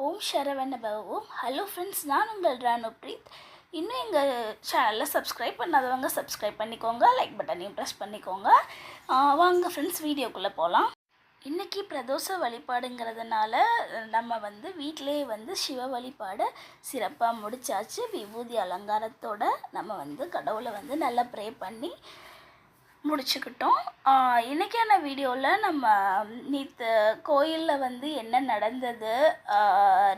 ஓம் சரவண பவம். Hello friends, நான் உங்கள் ராணுப்ரீத். இன்னும் எங்கள் சேனலில் சப்ஸ்கிரைப் பண்ணாதவங்க சப்ஸ்கிரைப் பண்ணிக்கோங்க, லைக் பட்டனையும் ப்ரெஸ் பண்ணிக்கோங்க. வாங்க ஃப்ரெண்ட்ஸ், வீடியோக்குள்ளே போகலாம். இன்றைக்கி பிரதோஷ வழிபாடுங்கிறதுனால நம்ம வீட்டிலே சிவ வழிபாடு சிறப்பாக முடித்தாச்சு. விபூதி அலங்காரத்தோடு நம்ம கடவுளை நல்லா ப்ரே பண்ணி முடிச்சுக்கிட்டோம். இன்றைக்கான வீடியோவில் நம்ம நேற்று கோயிலில் என்ன நடந்தது,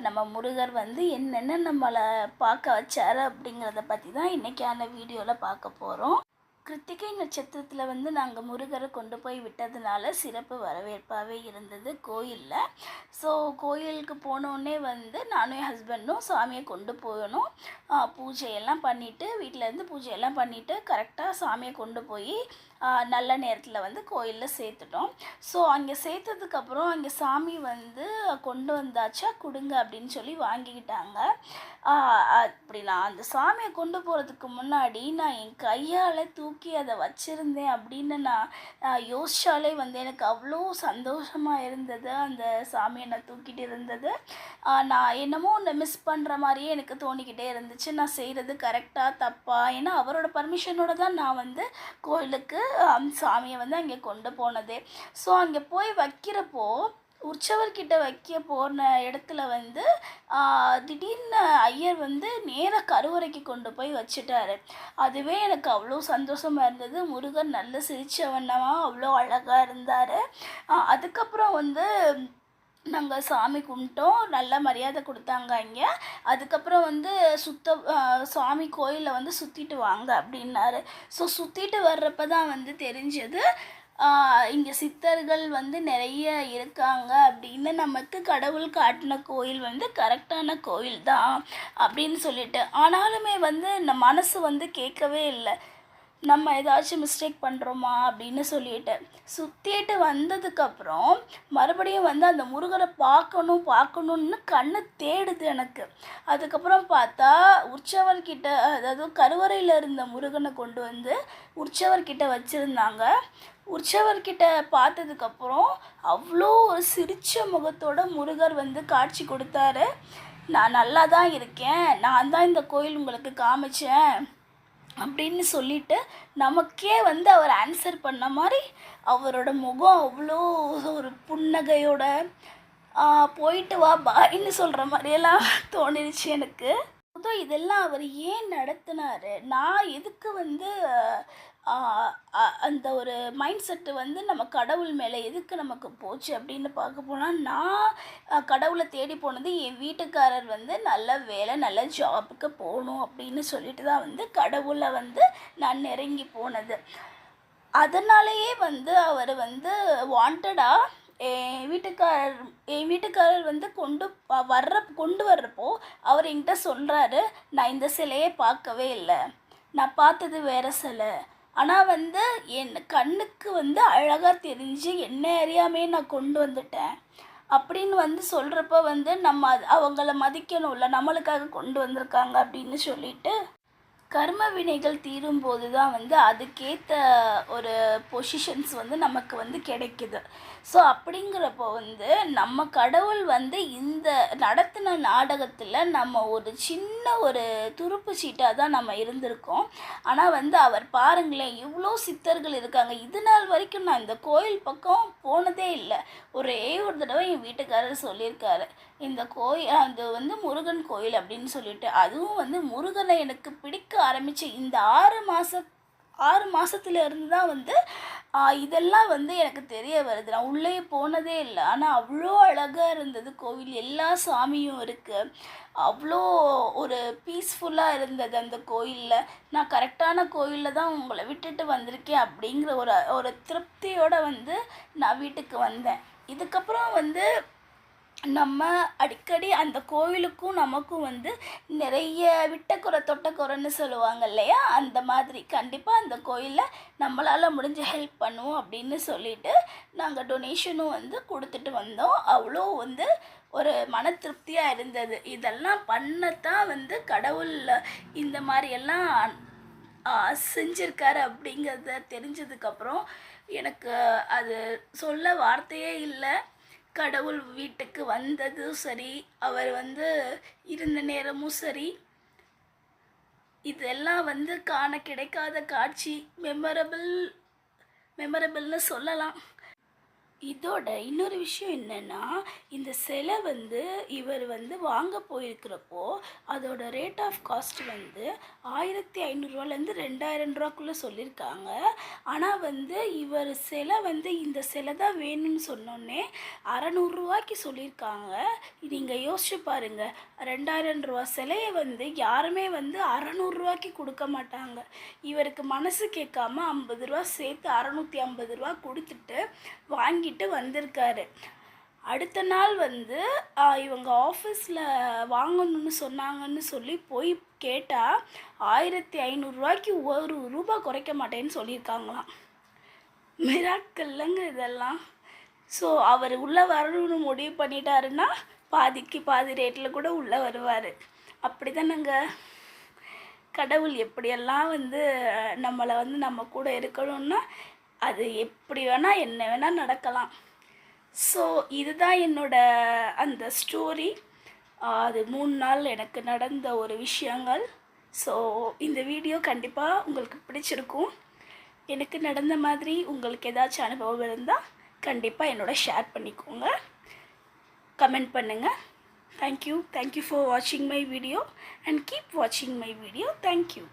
நம்ம முருகர் என்னென்ன நம்மளை பார்க்க வச்சார் அப்படிங்கிறத பற்றி தான் இன்றைக்கான வீடியோவில் பார்க்க போகிறோம். கிருத்திகை நட்சத்திரத்தில் நாங்கள் முருகரை கொண்டு போய் விட்டதுனால சிறப்பு வரவேற்பாகவே இருந்தது கோயிலில். ஸோ கோயிலுக்கு போனோடனே நானும் என் ஹஸ்பண்டும் சாமியை கொண்டு போகணும். பூஜையெல்லாம் பண்ணிவிட்டு வீட்டிலேருந்து பூஜையெல்லாம் பண்ணிவிட்டு கரெக்டாக சாமியை கொண்டு போய் நல்ல நேரத்தில் கோயிலில் சேர்த்துட்டோம். ஸோ அங்கே சேர்த்ததுக்கப்புறம் அங்கே சாமி கொண்டு வந்தாச்சா கொடுங்க அப்படின்னு சொல்லி வாங்கிக்கிட்டாங்க. அப்படி நான் அந்த சாமியை கொண்டு போகிறதுக்கு முன்னாடி நான் என் கையால் தூக்கி அதை வச்சுருந்தேன் அப்படின்னு நான் யோசித்தாலே எனக்கு அவ்வளோ சந்தோஷமாக இருந்தது. அந்த சாமியை நான் தூக்கிட்டு இருந்தது நான் என்னமோ ஒன்று மிஸ் பண்ணுற மாதிரியே எனக்கு தோணிக்கிட்டே இருந்துச்சு. நான் செய்கிறது கரெக்டாக தப்பா, ஏன்னா அவரோட பர்மிஷனோடு தான் நான் கோயிலுக்கு சாமியை அங்கே கொண்டு போனதே. ஸோ அங்கே போய் வைக்கிறப்போ உற்சவர்கிட்ட வைக்க போன இடத்துல திடீர்னு ஐயர் நேராக கருவறைக்கு கொண்டு போய் வச்சுட்டாரு. அதுவே எனக்கு அவ்வளோ சந்தோஷமாக இருந்தது. முருகன் நல்ல சிரிச்ச வண்ணமாக அவ்வளோ அழகாக இருந்தார். அதுக்கப்புறம் நாங்கள் சாமி கும்பிட்டோம், நல்ல மரியாதை கொடுத்தாங்க இங்கே. அதுக்கப்புறம் சாமி கோயிலில் சுற்றிட்டு வாங்க அப்படின்னாரு. ஸோ சுற்றிட்டு வர்றப்ப தான் தெரிஞ்சது இங்கே சித்தர்கள் நிறைய இருக்காங்க அப்படின்னு. நமக்கு கடவுள் காட்டின கோயில் கரெக்டான கோயில் தான் அப்படின்னு சொல்லிட்டு, ஆனாலுமே இந்த மனசு கேட்கவே இல்லை. நம்ம ஏதாச்சும் மிஸ்டேக் பண்ணுறோமா அப்படின்னு சொல்லிட்டு சுற்றிட்டு வந்ததுக்கப்புறம் மறுபடியும் அந்த முருகரை பார்க்கணுன்னு கண்ணு தேடுது எனக்கு. அதுக்கப்புறம் பார்த்தா உற்சவர்கிட்ட, அதாவது கருவறையில் இருந்த முருகனை கொண்டு உற்சவர்கிட்ட வச்சுருந்தாங்க. உற்சவர்கிட்ட பார்த்ததுக்கப்புறம் அவ்வளோ ஒரு சிரித்த முகத்தோட முருகர் காட்சி கொடுத்தாரு. நான் நல்லா தான் இருக்கேன், நான் தான் இந்த கோயில் உங்களுக்கு காமிச்சேன் அப்படின்னு சொல்லிட்டு நமக்கே அவர் ஆன்சர் பண்ண மாதிரி அவரோட முகம் அவ்வளோ ஒரு புன்னகையோட போயிட்டு வா பாயின்னு சொல்கிற மாதிரியெல்லாம் தோணிருச்சு எனக்கு. இதெல்லாம் அவர் ஏன் நடத்தினார், நான் எதுக்கு அந்த ஒரு மைண்ட் செட்டு நம்ம கடவுள் மேலே எதுக்கு நமக்கு போச்சு அப்படின்னு பார்க்க போனால், நான் கடவுளை தேடி போனது என் வீட்டுக்காரர் நல்ல வேலை நல்ல ஜாபுக்கு போகணும் அப்படின்னு சொல்லிட்டு தான் கடவுளை நான் நெருங்கி போனது. அதனாலேயே அவர் வாண்டடாக என் வீட்டுக்காரர் கொண்டு வர்றப்போ அவர் என்கிட்ட சொல்கிறாரு, நான் இந்த சிலையை பார்க்கவே இல்லை, நான் பார்த்தது வேறு சிலை, ஆனால் என் கண்ணுக்கு அழகாக தெரிஞ்சு என்ன அறியாமே நான் கொண்டு வந்துட்டேன் அப்படின்னு சொல்கிறப்ப நம்ம அவங்கள மதிக்கணும்ல, நம்மளுக்காக கொண்டு வந்திருக்காங்க அப்படின்னு சொல்லிட்டு கர்ம வினைகள் தீரும்போது தான் அதுக்கேற்ற ஒரு பொசிஷன்ஸ் நமக்கு கிடைக்குது. ஸோ அப்படிங்கிறப்போ நம்ம கடவுள் இந்த நடத்தின நாடகத்தில் நம்ம ஒரு சின்ன ஒரு துருப்பு சீட்டாக தான் நம்ம இருந்திருக்கோம். ஆனால் அவர் பாருங்களேன், இவ்வளோ சித்தர்கள் இருக்காங்க. இது நாள் வரைக்கும் நான் இந்த கோயில் பக்கம் போனதே இல்லை. ஒரே ஒரு தடவை என் வீட்டுக்காரர் சொல்லியிருக்காரு, இந்த கோயில் அது முருகன் கோயில் அப்படின்னு சொல்லிட்டு. அதுவும் முருகனை எனக்கு பிடிக்க ஆரம்பித்த இந்த 6 மாதத்துல இருந்து தான் இதெல்லாம் எனக்கு தெரிய வருது. நான் உள்ளே போனதே இல்லை, ஆனால் அவ்வளோ அழகாக இருந்தது கோவில். எல்லா சாமியும் இருக்குது, அவ்வளோ ஒரு பீஸ்ஃபுல்லாக இருந்தது அந்த கோயிலில். நான் கரெக்டான கோயிலில் தான் உங்களை விட்டுட்டு வந்திருக்கேன் அப்படிங்கிற ஒரு திருப்தியோடு நான் வீட்டுக்கு வந்தேன். இதுக்கப்புறம் நம்ம அடிக்கடி அந்த கோவிலுக்கும் நமக்கும் நிறைய விட்டக்குறை தொட்டக்குறைன்னு சொல்லுவாங்க இல்லையா, அந்த மாதிரி கண்டிப்பாக அந்த கோயிலில் நம்மளால் முடிஞ்ச ஹெல்ப் பண்ணுவோம் அப்படின்னு சொல்லிட்டு நாங்கள் டொனேஷனும் கொடுத்துட்டு வந்தோம். அவ்வளோ ஒரு மன திருப்தியாக இருந்தது. இதெல்லாம் பண்ணத்தான் கடவுள் இந்த மாதிரியெல்லாம் செஞ்சுருக்காரு அப்படிங்கிறத தெரிஞ்சதுக்கப்புறம் எனக்கு அது சொல்ல வார்த்தையே இல்லை. கடவுள் வீட்டுக்கு வந்ததும் சரி, அவர் வந்து இருந்த நேரமும் சரி, இதெல்லாம் வந்து காண கிடைக்காத காட்சி. மெமரபிள்னு சொல்லலாம். இதோட இன்னொரு விஷயம் என்னென்னா, இந்த சிலை வந்து இவர் வந்து வாங்க போயிருக்கிறப்போ அதோட ரேட் ஆஃப் காஸ்ட் வந்து 1500 2000 சொல்லியிருக்காங்க. ஆனால் வந்து இவர் சிலை வந்து இந்த சிலை தான் வேணும்னு சொன்னோன்னே 600 சொல்லியிருக்காங்க. நீங்கள் யோசிச்சு பாருங்கள், 2000 சிலையை வந்து யாருமே வந்து 600 கொடுக்க மாட்டாங்க. இவருக்கு மனசு கேட்காம 50 சேர்த்து 650 கொடுத்துட்டு வாங்கிட்டு வந்திருக்காரு. அடுத்த நாள் வந்து இவங்க ஆஃபீஸில் வாங்கணும்னு சொன்னாங்கன்னு சொல்லி போய் கேட்டால் 1500 ஒரு ரூபா குறைக்க மாட்டேன்னு சொல்லியிருக்காங்களாம். மிராக்கிள்ங்க இதெல்லாம். ஸோ அவர் உள்ளே வரணும்னு முடிவு பண்ணிட்டாருன்னா பாதிக்கு பாதி ரேட்டில் கூட உள்ளே வருவார். அப்படி தானேங்க கடவுள் எப்படியெல்லாம் வந்து நம்மளை வந்து நம்ம கூட இருக்கணும்னா அது எப்படி வேணால் என்ன வேணால் நடக்கலாம். ஸோ இதுதான் என்னோட அந்த ஸ்டோரி. அது 3 நாள் எனக்கு நடந்த ஒரு விஷயங்கள். ஸோ இந்த வீடியோ கண்டிப்பாக உங்களுக்கு பிடிச்சிருக்கும். எனக்கு நடந்த மாதிரி உங்களுக்கு ஏதாச்சும் அனுபவம் இருந்தால் கண்டிப்பாக என்னோட ஷேர் பண்ணிக்கோங்க, கமெண்ட் பண்ணுங்கள். தேங்க்யூ ஃபார் வாட்சிங் மை வீடியோ அண்ட் கீப் வாட்சிங் மை வீடியோ. தேங்க்யூ.